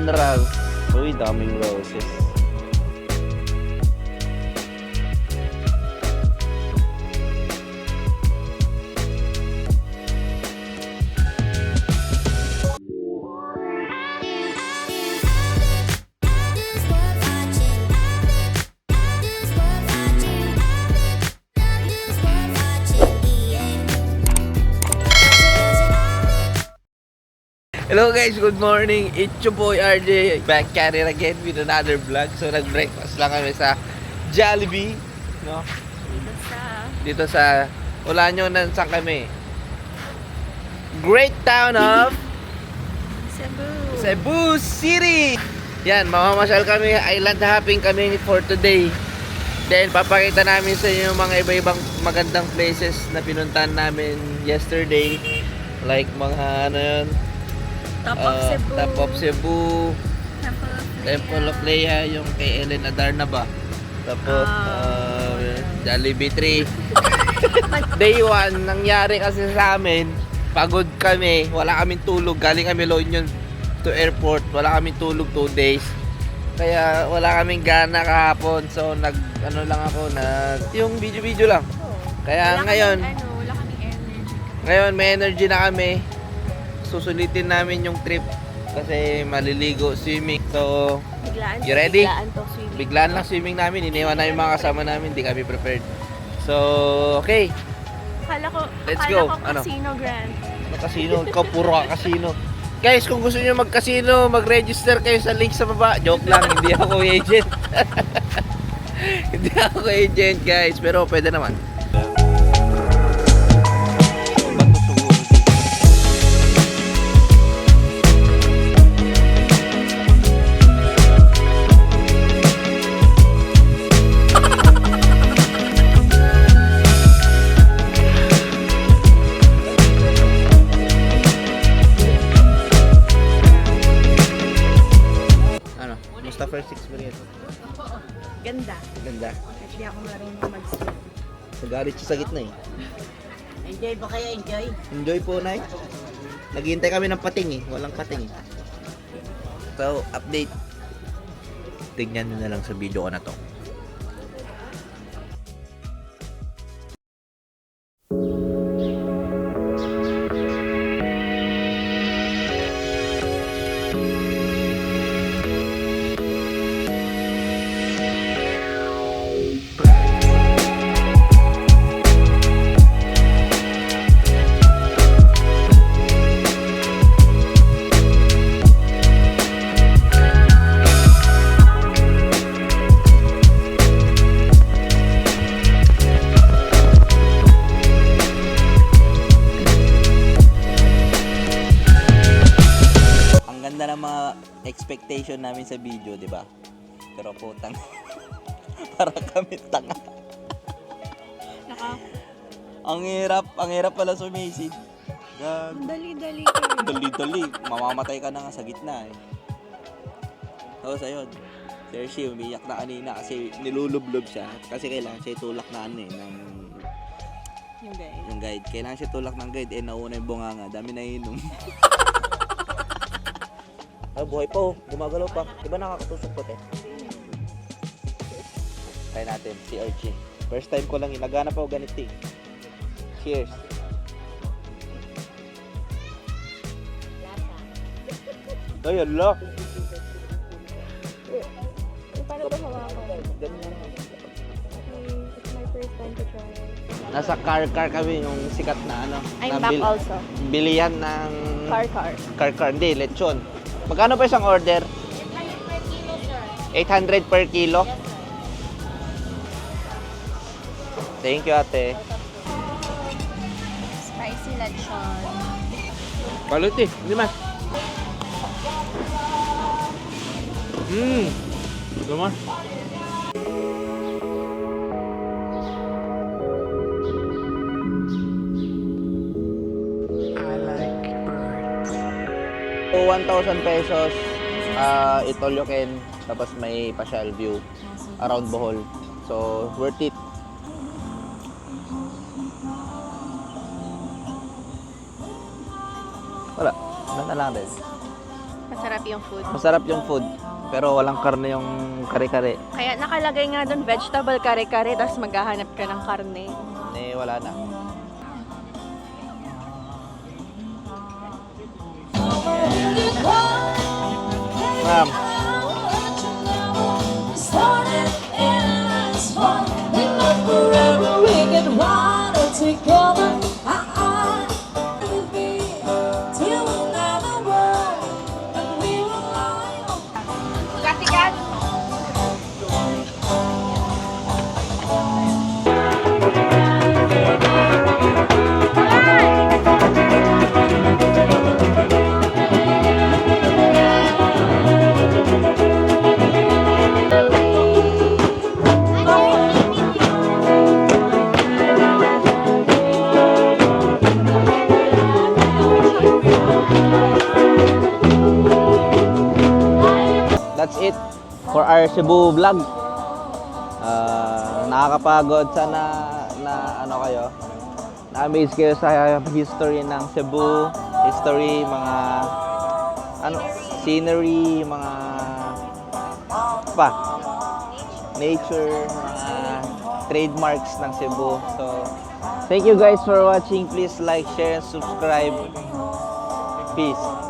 funeral. Uy, daming roses. Hello guys, good morning. It's your boy RJ back at it again with another vlog. So nag-breakfast lang kami sa Jollibee, no? Dito sa wala nyo na saan kami. Great town of Cebu City. Yan, mamamasyal kami, island hopping kami for today. Then papakita namin sa inyo mga iba-ibang magandang places na pinuntahan namin yesterday. Like mga ano yun, Top of Cebu, Temple of Leia, yung kay Ellen Adarna ba? Tapos Jollibee 3. Day 1, nangyari kasi sa amin, pagod kami, wala kaming tulog, galing kami La Union to airport, wala kaming tulog 2 days. Kaya wala kaming gana kahapon, so ano lang ako, yung video lang. Kaya ngayon, wala kaming energy. Ngayon may energy na kami. Susulitin namin yung trip kasi maliligo, swimming. So, you ready? Biglaan lang swimming namin. Iniwan na yung mga kasama namin. Hindi kami prepared. So, okay. Let's go. Ano? Casino Grand. Casino. Ikaw puro casino. Guys, kung gusto niyo mag-casino, mag-register kayo sa link sa baba. Joke lang, hindi ako agent. Hindi ako agent, guys. Pero pwede naman. First experience. Ganda. Hindi ako marunong mag-skip. Nagalit siya sa gitna eh. Enjoy ba kayo? Enjoy? Enjoy po, Nay. Naghihintay kami ng pating eh. Walang pating eh. So, update. Tignan nyo na lang sa video ko na to. Expectation namin sa video, di ba? Pero putang para kami tanga. Ang hirap pala sumisid. Dali-dali. Dali-dali, mamamatay ka na nga sa gitna eh. Tapos ayun, Sergi umiyak na kanina kasi nilulublob siya. Kasi kailangan siya itulak na ano eh, yung guide. Kailangan siya tulak ng guide eh, nauna yung bunganga. Dami na inom. Ay, buhay pa oh. Gumagalaw pa. Diba nakakatusok ko, te? Try natin, si Archie. First time ko lang yun. Nagana pa ako ganito eh. Cheers. Ay, ala. Paano ba hawakan? It's my first time to try. Nasa car kami, yung sikat na ano. I'm back also. Bilihan ng... Car. Hindi, lechon. Magkano pa isang order? 800 per kilo, sir. 800 per kilo? Yes, sir. Thank you, ate. Spicy lechon. Balut eh, hindi mas. Lumar. So, 1,000 pesos, it all you can, tapos may pasyal view around Bohol. So, worth it. Wala, na lang din. Masarap yung food. Masarap yung food, pero walang karne yung kare-kare. Kaya nakalagay nga doon, vegetable kare-kare, tapos maghahanap ka ng karne. Wala na. Ma'am, Katikan! that's it for our Cebu vlog. Nakakapagod. Sana na ano kayo, na-amaze kayo sa history ng Cebu, history, mga ano, scenery, mga pa, nature, mga trademarks ng Cebu. So, thank you guys for watching. Please like, share, and subscribe. Peace.